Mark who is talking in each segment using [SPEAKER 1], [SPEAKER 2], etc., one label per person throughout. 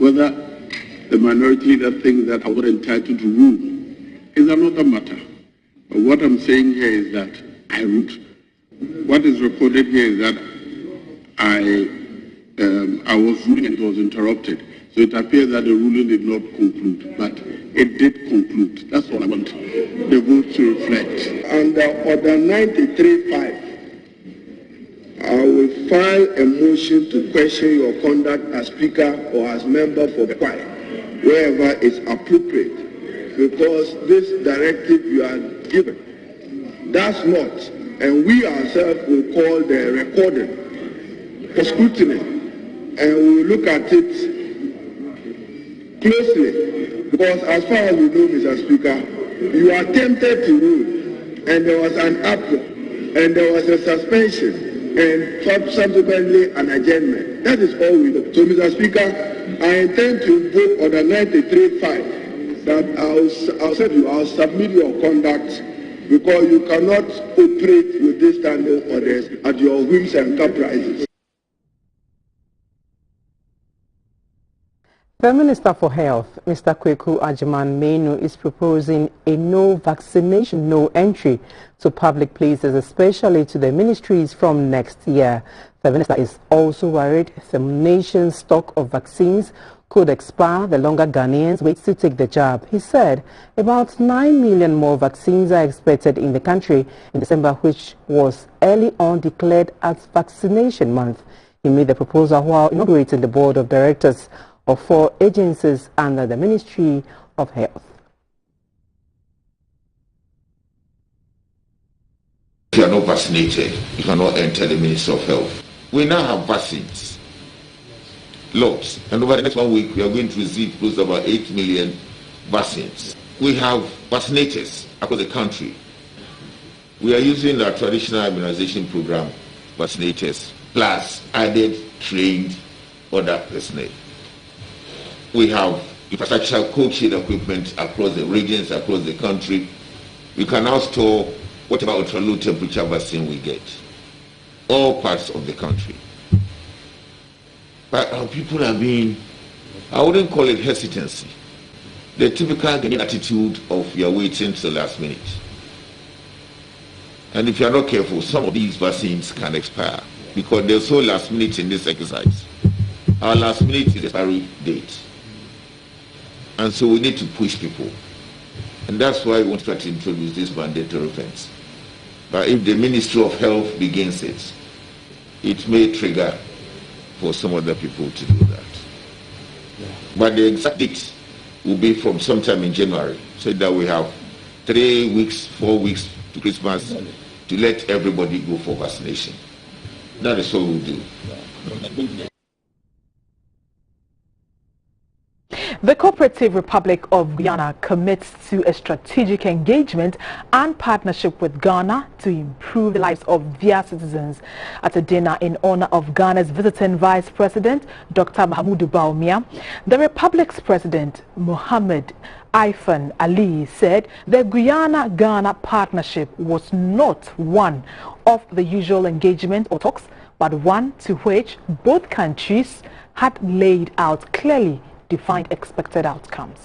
[SPEAKER 1] Whether the minority leader thinks that I'm not entitled to rule is another matter. But what I'm saying here is that what is reported here is that I was ruling and it was interrupted. So it appears that the ruling did not conclude, but it did conclude. That's what I want the vote to reflect. Under Order 93.5, I will file a motion to question your conduct as Speaker or as member for the choir, wherever it's appropriate, because this directive you are given does not, and we ourselves will call the recording for scrutiny, and we will look at it closely, because as far as we know, Mr. Speaker, you attempted to rule, and there was an appeal, and there was a suspension, and subsequently an adjournment. That is all we know. So, Mr. Speaker, I intend to invoke Order 93.5 that I'll submit your conduct, because you cannot operate with these standing orders at your whims and caprices.
[SPEAKER 2] The Minister for Health, Mr. Kweku Agyeman-Menu, is proposing a no vaccination, no entry to public places, especially to the ministries from next year. The minister is also worried the nation's stock of vaccines could expire the longer Ghanaians wait to take the jab. He said about 9 million more vaccines are expected in the country in December, which was early on declared as vaccination month. He made the proposal while inaugurating the board of directors of 4 agencies under the Ministry of Health.
[SPEAKER 3] If you are not vaccinated, you cannot enter the Ministry of Health. We now have vaccines, lots, and over the next 1 week we are going to receive close to about 8 million vaccines. We have vaccinators across the country. We are using our traditional immunization program, vaccinators, plus added trained other personnel. We have infrastructure cold chain equipment across the regions, across the country. We can now store whatever ultra-low temperature vaccine we get, all parts of the country. But our people are being, I wouldn't call it hesitancy, the typical Ghanaian attitude of you're waiting till the last minute. And if you're not careful, some of these vaccines can expire because they're so last minute in this exercise. Our last minute is the expiry date. And so we need to push people. And that's why we want to try to introduce this mandatory fence. But if the Ministry of Health begins it, it may trigger for some other people to do that. Yeah. But the exact date will be from sometime in January, so that we have 3 weeks, 4 weeks to Christmas to let everybody go for vaccination. That is what we'll do.
[SPEAKER 4] The Cooperative Republic of Guyana commits to a strategic engagement and partnership with Ghana to improve the lives of their citizens. At a dinner in honor of Ghana's visiting Vice President, Dr. Mahamudu Bawumia, the Republic's President, Mohammed Ifan Ali, said the Guyana-Ghana partnership was not one of the usual engagement or talks, but one to which both countries had laid out clearly defined expected outcomes.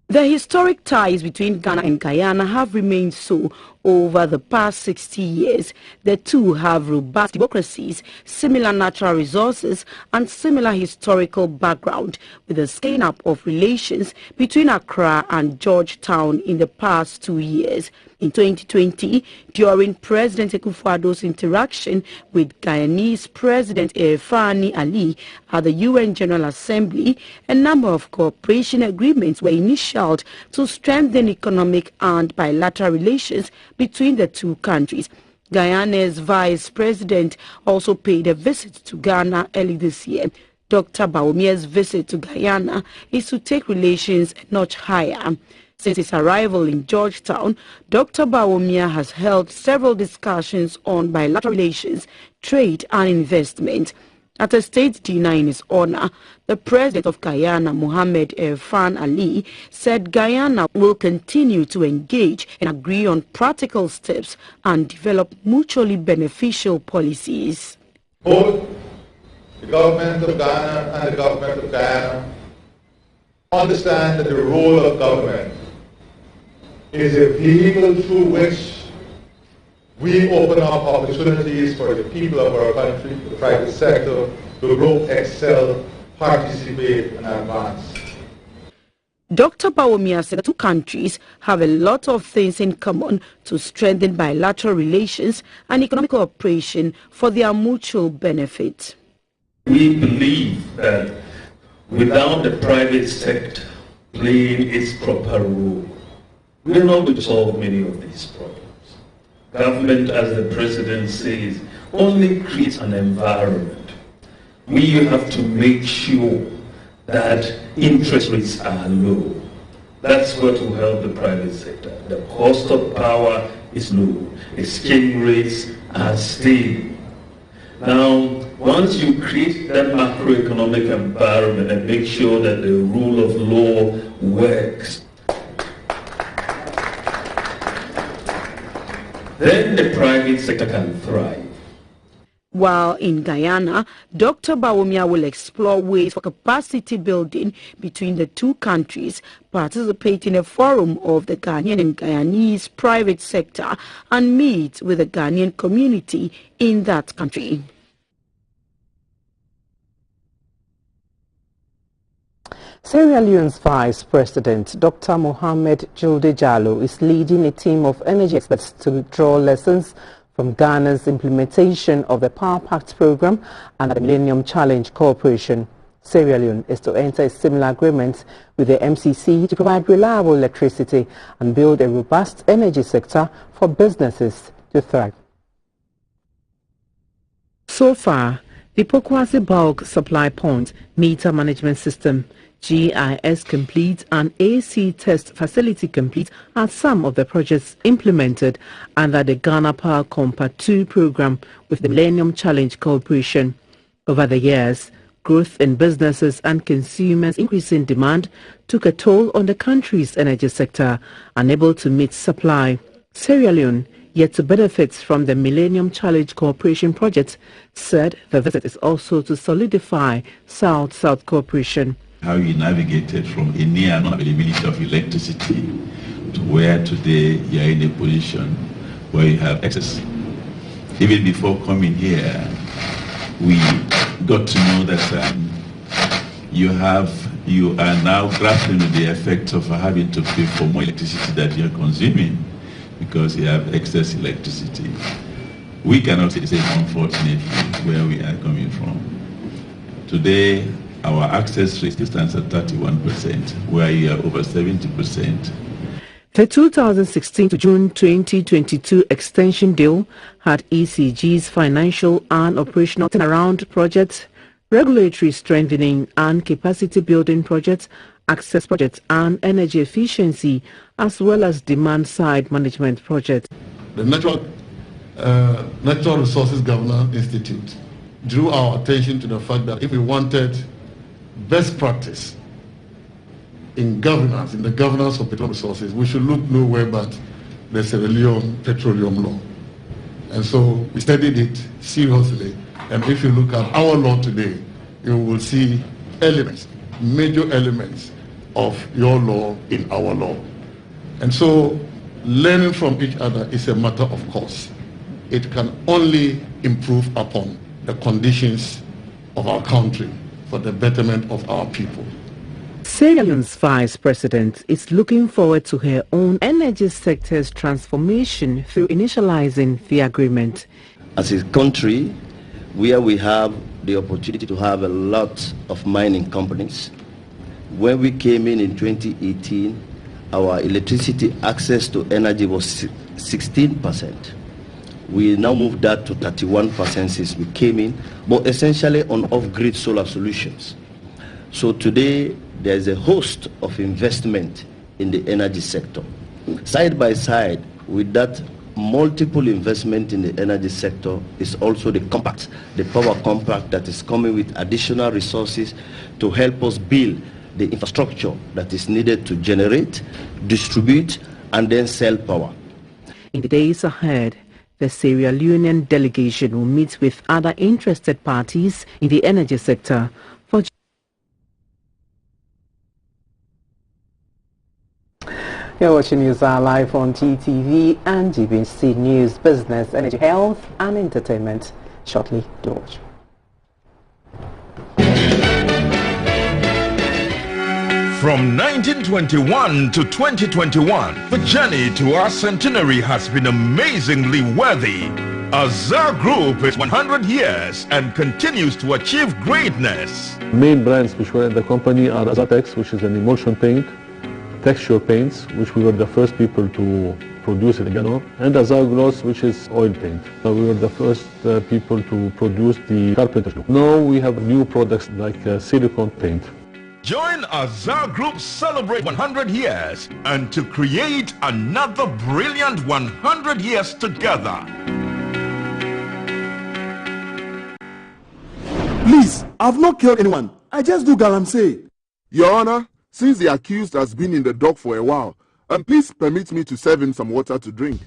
[SPEAKER 5] The historic ties between Ghana and Guyana have remained so over the past 60 years. The two have robust democracies, similar natural resources, and similar historical background, with the scaling up of relations between Accra and Georgetown in the past 2 years. In 2020, during President Akufo-Addo's interaction with Guyanese President Ifan Ali at the UN General Assembly, a number of cooperation agreements were initialed to strengthen economic and bilateral relations between the two countries. Guyana's Vice President also paid a visit to Ghana early this year. Dr. Bawumia's visit to Guyana is to take relations a notch higher. Since his arrival in Georgetown, Dr. Bawumia has held several discussions on bilateral relations, trade and investment. At a state dinner in his honor, the President of Guyana, Mohammed Ifan Ali, said Guyana will continue to engage and agree on practical steps and develop mutually beneficial policies.
[SPEAKER 6] Both The government of Ghana and the government of Guyana understand that the role of government is a vehicle through which we open up opportunities for the people of our country, the private sector, to grow, excel, participate, and advance.
[SPEAKER 5] Dr. Bawumia said the two countries have a lot of things in common to strengthen bilateral relations and economic cooperation for their mutual benefit.
[SPEAKER 7] We believe that without the private sector playing its proper role, we are not going to solve many of these problems. Government, as the President says, only creates an environment. We have to make sure that interest rates are low. That's what will help the private sector. The cost of power is low. Exchange rates are stable. Now, once you create that macroeconomic environment and make sure that the rule of law works, then the private sector can thrive.
[SPEAKER 5] While in Guyana, Dr. Bawumia will explore ways for capacity building between the two countries, participate in a forum of the Ghanaian and Guyanese private sector, and meet with the Ghanaian community in that country.
[SPEAKER 2] Sierra Leone's Vice President, Dr. Mohamed Julde Jallow, is leading a team of energy experts to draw lessons from Ghana's implementation of the Power Pact program and the Millennium Challenge Corporation. Sierra Leone is to enter a similar agreement with the MCC to provide reliable electricity and build a robust energy sector for businesses to thrive. So far, the Pokwase Bulk Supply Point Meter Management System, GIS Complete and AC Test Facility Complete are some of the projects implemented under the Ghana Power Compa 2 program with the Millennium Challenge Corporation. Over the years, growth in businesses and consumers' increasing demand took a toll on the country's energy sector, unable to meet supply. Sierra Leone, yet to benefit from the Millennium Challenge Corporation project, said the visit is also to solidify South-South cooperation.
[SPEAKER 8] How you navigated from a near non-availability of electricity to where today you are in a position where you have access. Even before coming here, we got to know that you are now grappling with the effect of having to pay for more electricity that you are consuming because you have excess electricity. We cannot say the same, unfortunately, where we are coming from. Today, our access rate still stands at 31%, where you are over 70%.
[SPEAKER 2] The 2016 to June 2022 extension deal had ECG's financial and operational turnaround projects, regulatory strengthening and capacity building projects, access projects and energy efficiency, as well as demand-side management projects.
[SPEAKER 9] The Natural Resources Governance Institute drew our attention to the fact that if we wanted best practice in governance, in the governance of petroleum resources, we should look nowhere but the Sierra Leone petroleum law. And so we studied it seriously. And if you look at our law today, you will see elements, major elements of your law in our law. And so learning from each other is a matter of course. It can only improve upon the conditions of our country for the betterment of our people.
[SPEAKER 2] Sierra Leone's Vice President is looking forward to her own energy sector's transformation through initializing the agreement.
[SPEAKER 10] As a country where we have the opportunity to have a lot of mining companies, when we came in 2018, our electricity access to energy was 16%. We now moved that to 31% since we came in, but essentially on off-grid solar solutions. So today, there's a host of investment in the energy sector. Side by side with that multiple investment in the energy sector is also the compact, the power compact that is coming with additional resources to help us build the infrastructure that is needed to generate, distribute, and then sell power.
[SPEAKER 2] In the days ahead, The Sierra Leonean delegation will meet with other interested parties in the energy sector. You're watching News Hour live on TTV and GBC News, Business, Energy, Health and Entertainment. Shortly, do watch.
[SPEAKER 11] From 1921 to 2021, the journey to our centenary has been amazingly worthy. Azar Group is 100 years and continues to achieve greatness.
[SPEAKER 12] Main brands which were in the company are Azatex, which is an emulsion paint, texture paints, which we were the first people to produce in Ghana, and Azar Gloss, which is oil paint. We were the first people to produce the carpenter's look. Now we have new products like silicone paint.
[SPEAKER 11] Join Azar Group celebrate 100 years and to create another brilliant 100 years together.
[SPEAKER 13] Please, I've not killed anyone. I just do galamsey.
[SPEAKER 14] Your Honor, since the accused has been in the dock for a while, please permit me to serve him some water to drink.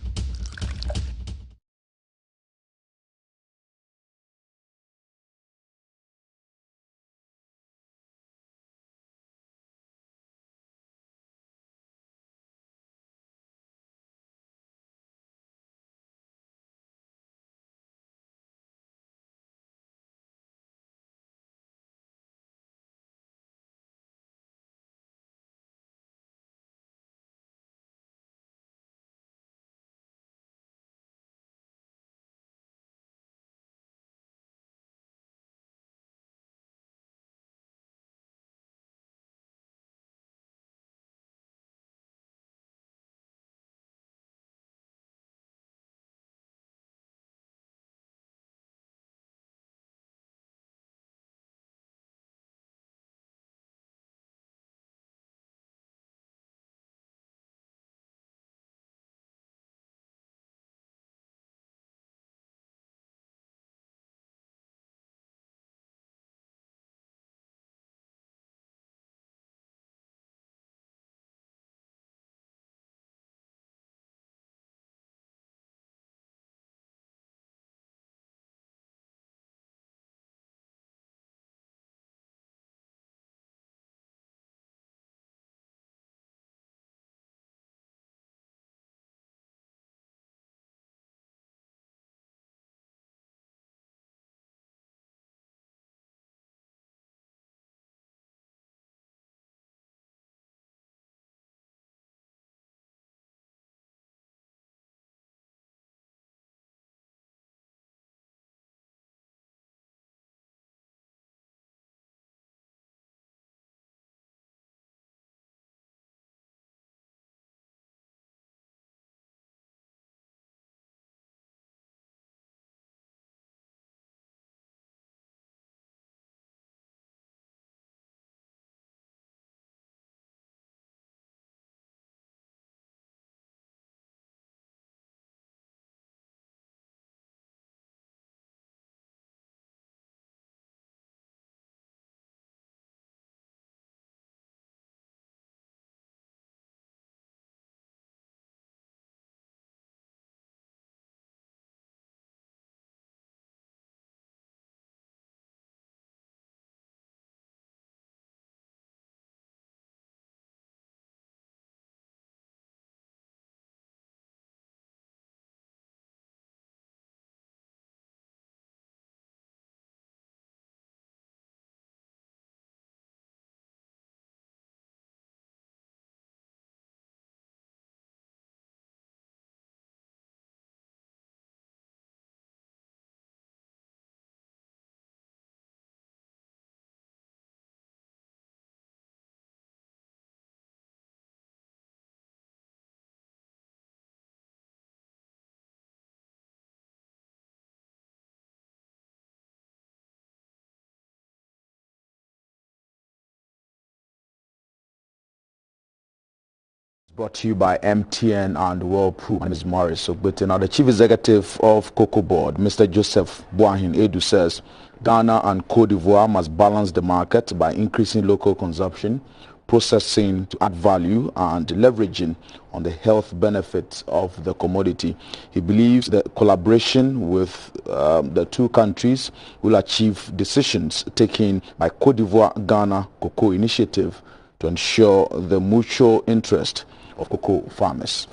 [SPEAKER 15] Brought to you by MTN and Whirlpool. My name is Morris Bulletin. Now, the Chief Executive of Cocoa Board, Mr. Joseph Boahin Edu, says Ghana and Cote d'Ivoire must balance the market by increasing local consumption, processing to add value and leveraging on the health benefits of the commodity. He believes that collaboration with the two countries will achieve decisions taken by Côte d'Ivoire-Ghana Cocoa Initiative to ensure the mutual interest of cocoa farmers.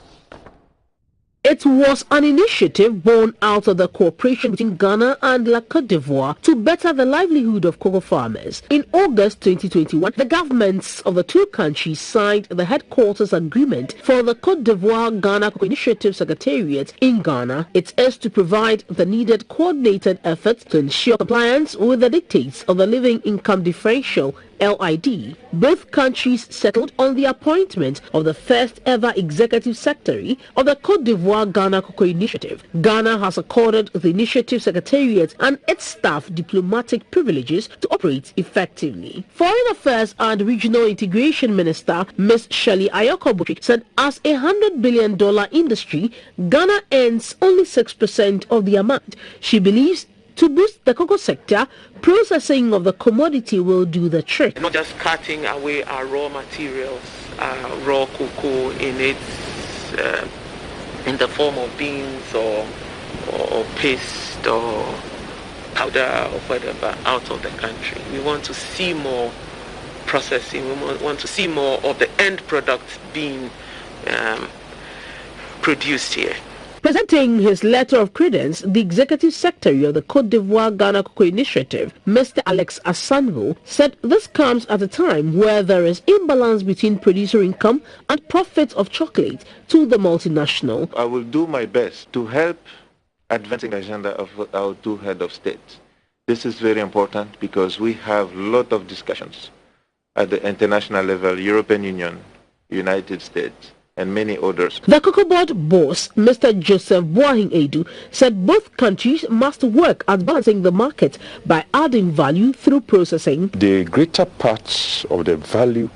[SPEAKER 16] It was an initiative born out of the cooperation between Ghana and La Côte d'Ivoire to better the livelihood of cocoa farmers. In August 2021, the governments of the two countries signed the headquarters agreement for the Côte d'Ivoire-Ghana Cocoa Initiative Secretariat in Ghana. It is to provide the needed coordinated efforts to ensure compliance with the dictates of the Living Income Differential LID. Both countries settled on the appointment of the first ever executive secretary of the Côte d'Ivoire-Ghana Cocoa Initiative. Ghana has accorded the initiative secretariat and its staff diplomatic privileges to operate effectively. Foreign Affairs and Regional Integration Minister Ms. Shirley Ayoko said as a $100 billion industry, Ghana earns only 6% of the amount. She believes to boost the cocoa sector, processing of the commodity will do the trick.
[SPEAKER 17] Not just cutting away our raw materials, raw cocoa in the form of beans or paste or powder or whatever out of the country. We want to see more processing. We want to see more of the end product being produced here.
[SPEAKER 16] Presenting his letter of credence, the executive secretary of the Côte d'Ivoire-Ghana Cocoa Initiative, Mr. Alex Asanvo, said this comes at a time where there is imbalance between producer income and profits of chocolate to the multinational.
[SPEAKER 18] I will do my best to help advancing the agenda of our two heads of state. This is very important because we have a lot of discussions at the international level, European Union, United States, and many others.
[SPEAKER 16] The Cocoa Board boss, Mr. Joseph Boahin-Edu, said both countries must work at balancing the market by adding value through processing.
[SPEAKER 19] The greater part of the value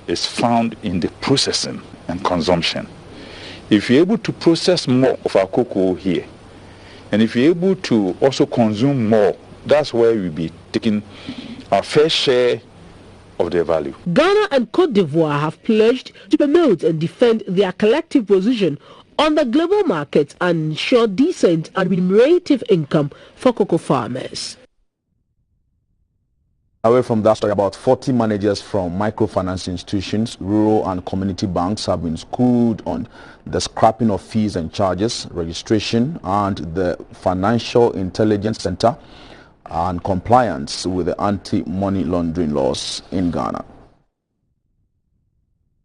[SPEAKER 19] is found in the processing and consumption. If you're able to process more of our cocoa here, and if you're able to also consume more, that's where we'll be taking our fair share of their value.
[SPEAKER 16] Ghana and Côte d'Ivoire have pledged to promote and defend their collective position on the global market and ensure decent and remunerative income for cocoa farmers.
[SPEAKER 15] Away from that story, about 40 managers from microfinance institutions, rural and community banks have been schooled on the scrapping of fees and charges, registration, and the Financial Intelligence Center and compliance with the anti-money laundering laws in Ghana.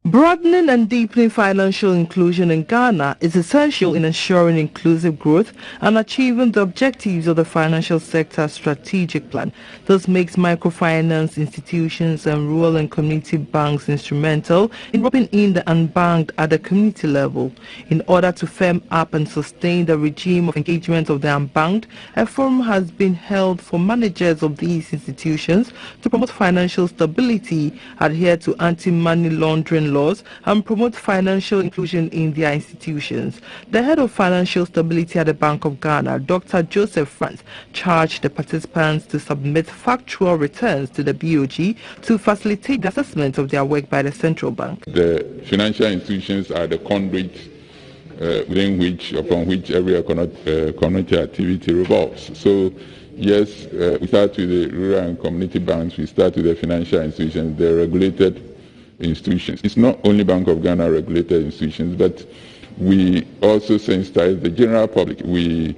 [SPEAKER 20] Broadening and deepening financial inclusion in Ghana is essential in ensuring inclusive growth and achieving the objectives of the financial sector strategic plan. This makes microfinance institutions and rural and community banks instrumental in roping in the unbanked at the community level. In order to firm up and sustain the regime of engagement of the unbanked, a forum has been held for managers of these institutions to promote financial stability, adhere to anti-money laundering laws, and promote financial inclusion in their institutions. The head of financial stability at the Bank of Ghana, Dr. Joseph France, charged the participants to submit factual returns to the BOG to facilitate the assessment of their work by the central bank.
[SPEAKER 21] The financial institutions are the conduit upon which every community activity revolves. So yes, we start with the rural and community banks, we start with the financial institutions, the regulated institutions. It's not only Bank of Ghana regulated institutions, but we also sensitize the general public. We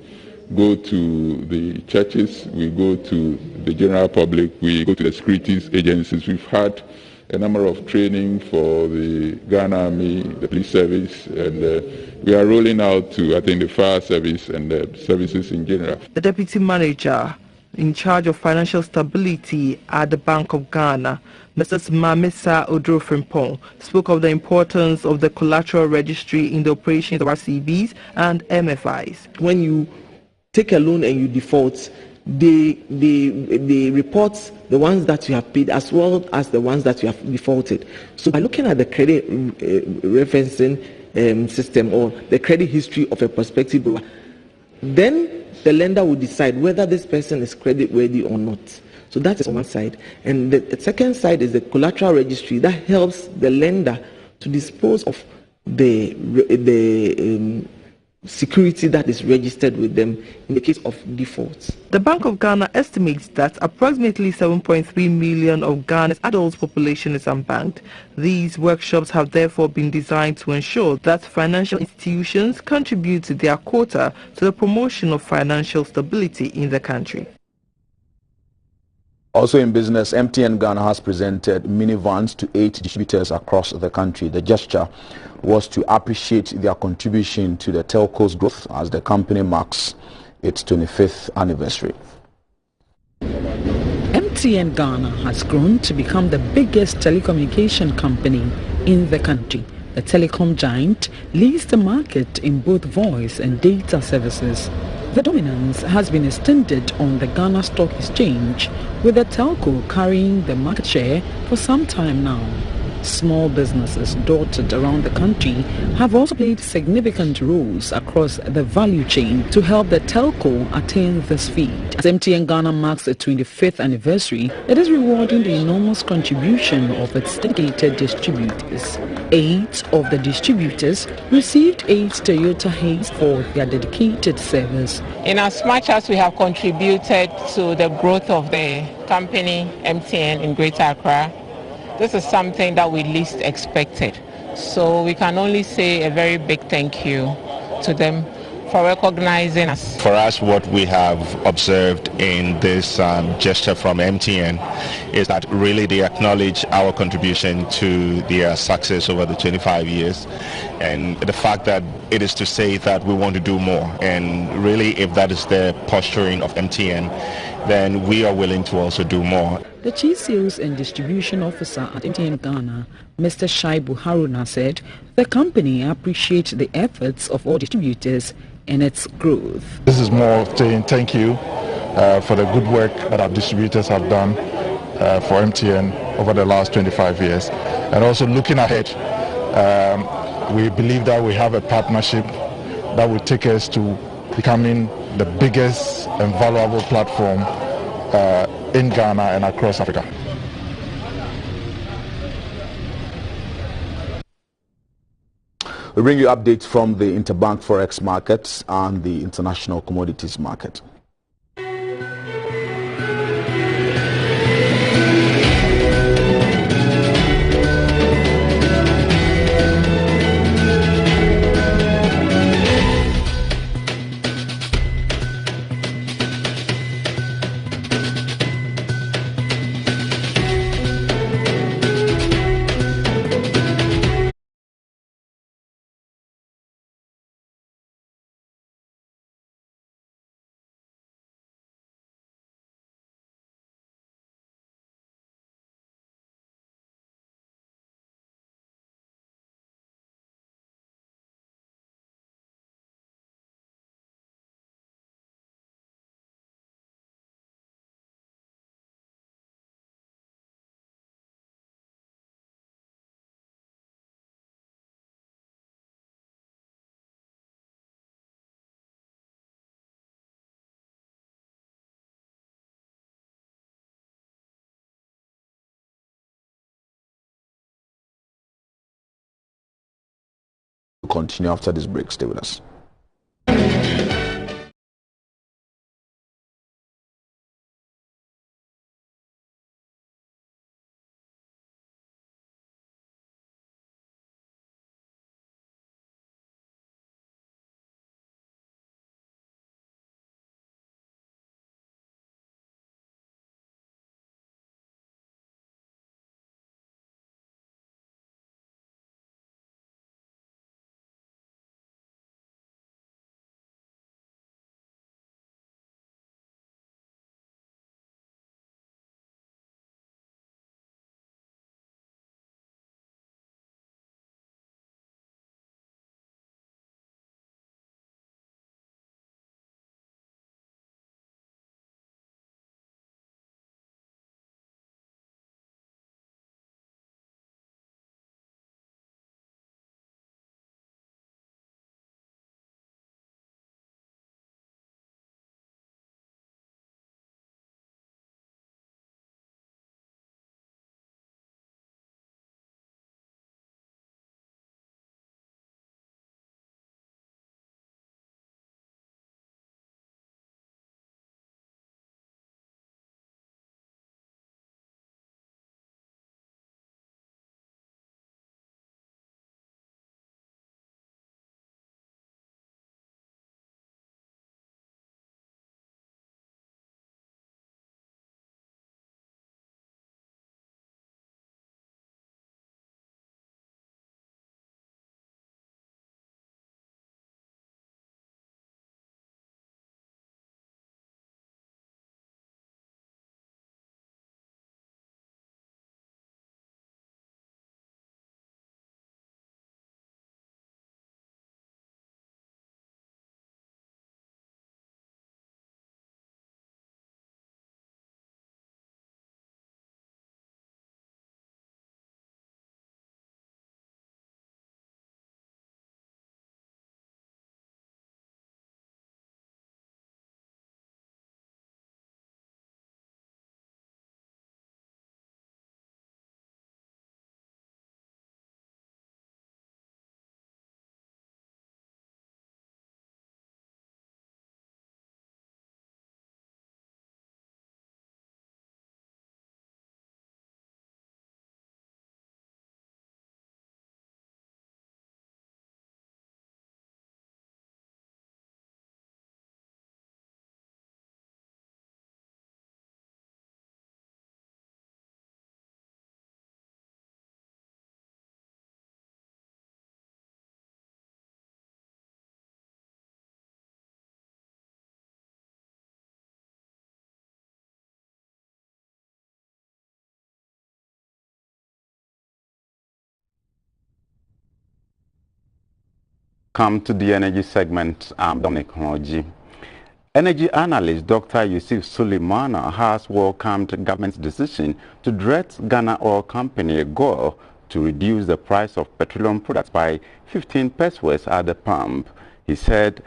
[SPEAKER 21] go to the churches, we go to the general public, we go to the securities agencies. We've had a number of training for the Ghana Army, the police service, and we are rolling out to, I think, the fire service and the services in general.
[SPEAKER 20] The deputy manager in charge of financial stability at the Bank of Ghana, Mrs. Mamisa Odro-Frimpong, spoke of the importance of the collateral registry in the operations of RCBs and MFIs.
[SPEAKER 22] When you take a loan and you default, they report the ones that you have paid as well as the ones that you have defaulted. So by looking at the credit referencing system or the credit history of a prospective borrower, then the lender will decide whether this person is credit worthy or not. So that is one side. And the second side is the collateral registry that helps the lender to dispose of the security that is registered with them in the case of defaults.
[SPEAKER 20] The Bank of Ghana estimates that approximately 7.3 million of Ghana's adult population is unbanked. These workshops have therefore been designed to ensure that financial institutions contribute their quota to the promotion of financial stability in the country.
[SPEAKER 15] Also in business, MTN Ghana has presented minivans to 8 distributors across the country. The gesture was to appreciate their contribution to the telco's growth as the company marks its 25th anniversary.
[SPEAKER 1] MTN Ghana has grown to become the biggest telecommunication company in the country. The telecom giant leads the market in both voice and data services. The dominance has been extended on the Ghana Stock Exchange, with the telco carrying the market share for some time now. Small businesses dotted around the country have also played significant roles across the value chain to help the telco attain this feat. As MTN Ghana marks its 25th anniversary, it is rewarding the enormous contribution of its dedicated distributors. 8 of the distributors received 8 Toyota Hays for their dedicated service.
[SPEAKER 3] In as much as we have contributed to the growth of the company MTN in Greater Accra, this is something that we least expected. So we can only say a very big thank you to them for recognizing us.
[SPEAKER 23] For us, what we have observed in this gesture from MTN is that really they acknowledge our contribution to their success over the 25 years, and the fact that it is to say that we want to do more. And really, if that is the posturing of MTN, then we are willing to also do more.
[SPEAKER 1] The Chief Sales and Distribution Officer at MTN Ghana, Mr. Shaibu Haruna, said the company appreciates the efforts of all distributors and its growth.
[SPEAKER 24] This is more saying thank you for the good work that our distributors have done for MTN over the last 25 years. And also looking ahead, we believe that we have a partnership that will take us to becoming the biggest and valuable platform in Ghana and across Africa.
[SPEAKER 15] We bring you updates from the interbank forex markets and the international commodities market. Continue after this break. Stay with us.
[SPEAKER 4] Welcome to the Energy segment. I'm Dominic Hoji. Energy analyst Dr. Yusuf Suleimana has welcomed the government's decision to direct Ghana Oil Company GOIL to reduce the price of petroleum products by 15 pesos at the pump. He said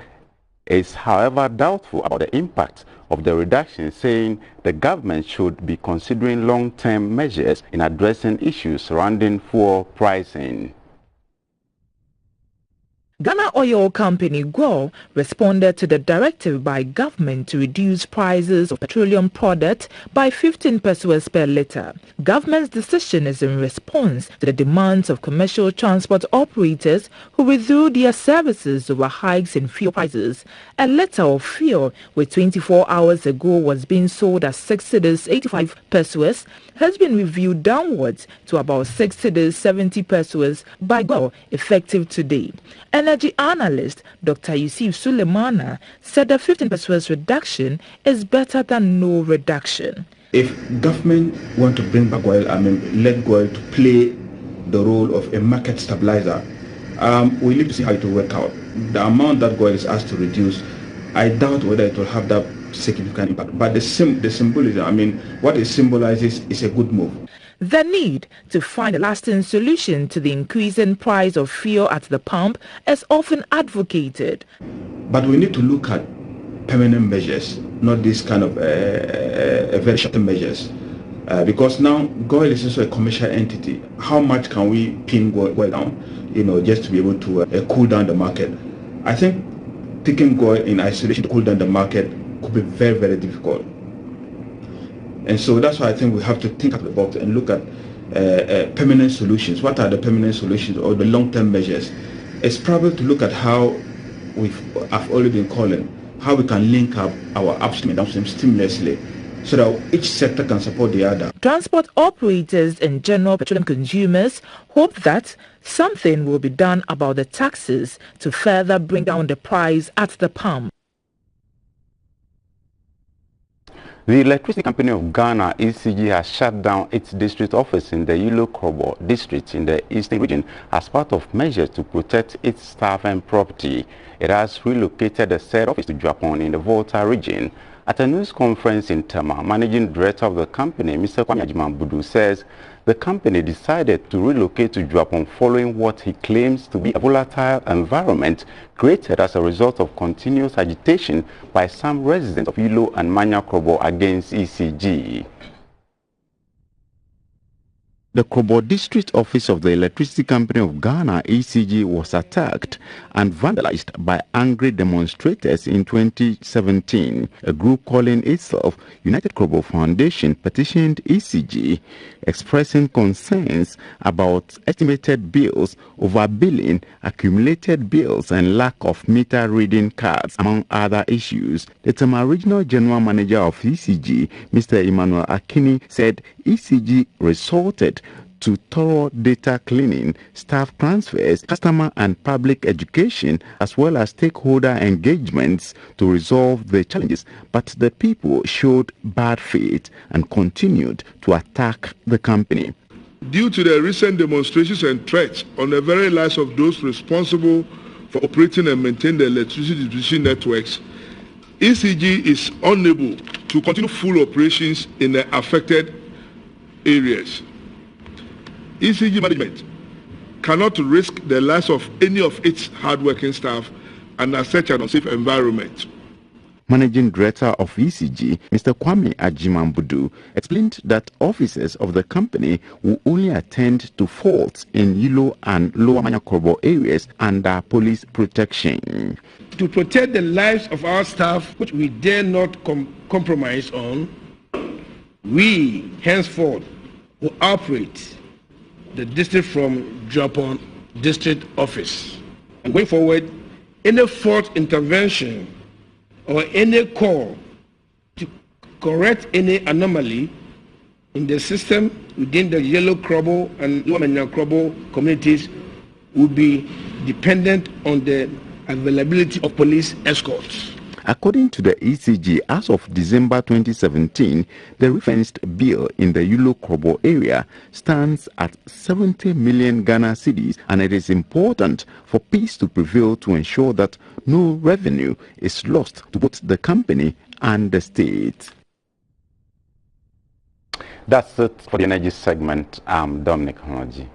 [SPEAKER 4] it's, however, doubtful about the impact of the reduction, saying the government should be considering long-term measures in addressing issues surrounding fuel pricing.
[SPEAKER 5] Ghana Oil Company GOIL responded to the directive by government to reduce prices of petroleum products by 15 pesos per litre. Government's decision is in response to the demands of commercial transport operators who withdrew their services over hikes in fuel prices. A litre of fuel, which 24 hours ago was being sold at 6.85 pesos, has been reviewed downwards to about 6.70 pesos by GOIL effective today. Energy analyst Dr. Yusuf Suleimana said the 15 pesos reduction is better than no reduction.
[SPEAKER 6] If government want to bring back GOIL, let GOIL to play the role of a market stabilizer, we need to see how it will work out. The amount that GOIL is asked to reduce, I doubt whether it will have that significant impact. But the symbolism, what it symbolizes is a good move.
[SPEAKER 5] The need to find a lasting solution to the increasing price of fuel at the pump is often advocated.
[SPEAKER 6] But we need to look at permanent measures, not this kind of very short-term measures. Because now GOIL is also a commercial entity. How much can we pin GOIL down, just to be able to cool down the market? I think taking GOIL in isolation to cool down the market could be very, very difficult. And so that's why I think we have to think out of the box and look at permanent solutions. What are the permanent solutions or the long-term measures? It's probably to look at how I've already been calling, how we can link up our upstream and downstream seamlessly so that each sector can support the other.
[SPEAKER 5] Transport operators and general petroleum consumers hope that something will be done about the taxes to further bring down the price at the pump.
[SPEAKER 4] The Electricity Company of Ghana, ECG, has shut down its district office in the Ilo-Krobo district in the eastern region as part of measures to protect its staff and property. It has relocated the said office to Japan in the Volta region. At a news conference in Tema, Managing Director of the company, Mr. Kwame Ajiman says the company decided to relocate to Japan following what he claims to be a volatile environment created as a result of continuous agitation by some residents of Ilo and Manya-Krobo against ECG. The Krobo district office of the Electricity Company of Ghana, ECG, was attacked and vandalized by angry demonstrators in 2017. A group calling itself United Krobo Foundation petitioned ECG, expressing concerns about estimated bills, overbilling, accumulated bills, and lack of meter reading cards, among other issues. The Tema Regional General Manager of ECG, Mr. Emmanuel Akini, said ECG resorted to thorough data cleaning, staff transfers, customer and public education, as well as stakeholder engagements to resolve the challenges, but the people showed bad faith and continued to attack the company.
[SPEAKER 7] Due to the recent demonstrations and threats on the very lives of those responsible for operating and maintaining the electricity distribution networks, ECG is unable to continue full operations in the affected areas. ECG management cannot risk the lives of any of its hardworking staff under such an unsafe environment.
[SPEAKER 4] Managing Director of ECG, Mr. Kwame Ajiman explained that officers of the company will only attend to faults in Ilo and Lower Manya-Krobo areas under police protection.
[SPEAKER 25] To protect the lives of our staff, which we dare not compromise on, we henceforth will operate the district from Japan district office. And going forward, any fault intervention or any call to correct any anomaly in the system within the Yellow Krobo and Lower Manya-Krobo communities will be dependent on the availability of police escorts.
[SPEAKER 4] According to the ECG, as of December 2017, the referenced bill in the Yulo Krobo area stands at 70 million Ghana cedis, and it is important for peace to prevail to ensure that no revenue is lost to both the company and the state. That's it for the energy segment. I'm Dominic Honoji.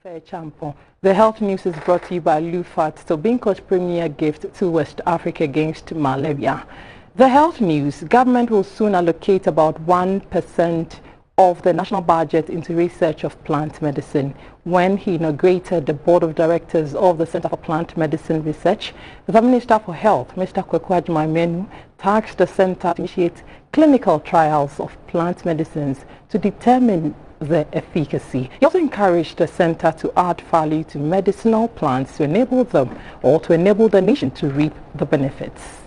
[SPEAKER 1] Fair Champo. The health news is brought to you by Lufat, Tobinko's premier gift to West Africa against malaria. The health news, government will soon allocate about 1% of the national budget into research of plant medicine. When he inaugurated the board of directors of the Center for Plant Medicine Research, the Minister for Health, Mr. Kweku Agyemang, tasked the center to initiate clinical trials of plant medicines to determine the efficacy. He also encouraged the center to add value to medicinal plants to enable them or to enable the nation to reap the benefits.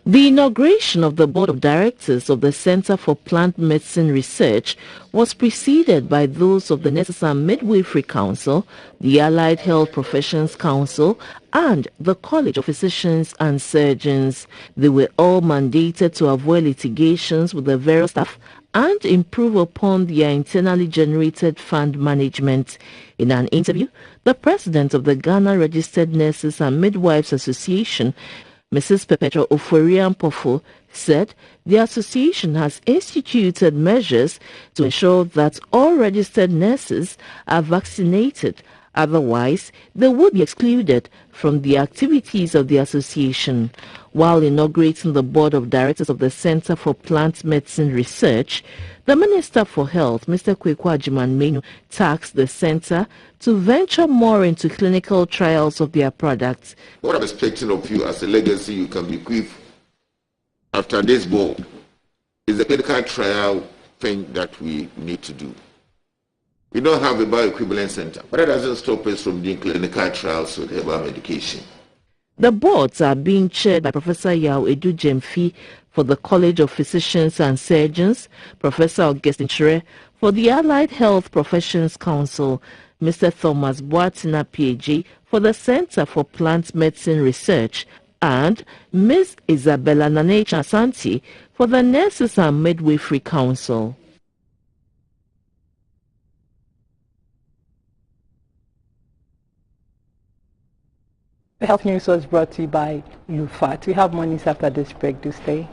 [SPEAKER 2] The inauguration of the Board of Directors of the Center for Plant Medicine Research was preceded by those of the Nurses and Midwifery Council, the Allied Health Professions Council, and the College of Physicians and Surgeons. They were all mandated to avoid litigations with the various staff and improve upon their internally generated fund management. In an interview, the president of the Ghana Registered Nurses and Midwives Association, Mrs. Perpetua Oforiampofo, said the association has instituted measures to ensure that all registered nurses are vaccinated. Otherwise, they would be excluded from the activities of the association. While inaugurating the board of directors of the Center for Plant Medicine Research, the Minister for Health, Mr. Kweku Agyemang, tasked the center to venture more into clinical trials of their products.
[SPEAKER 8] What I'm expecting of you as a legacy you can bequeath after this board is the clinical trial thing that we need to do. We don't have a bioequivalence center, but that doesn't stop us from doing clinical trials with herbal medication.
[SPEAKER 2] The boards are being chaired by Professor Yao Edu Jemfi for the College of Physicians and Surgeons, Professor Augustine Chere for the Allied Health Professions Council, Mr. Thomas Boatina, PhD, for the Center for Plant Medicine Research, and Ms. Isabella Nanecha Santi for the Nurses and Midwifery Council.
[SPEAKER 1] The health news was brought to you by Lufat. We have more news after this break. Do stay.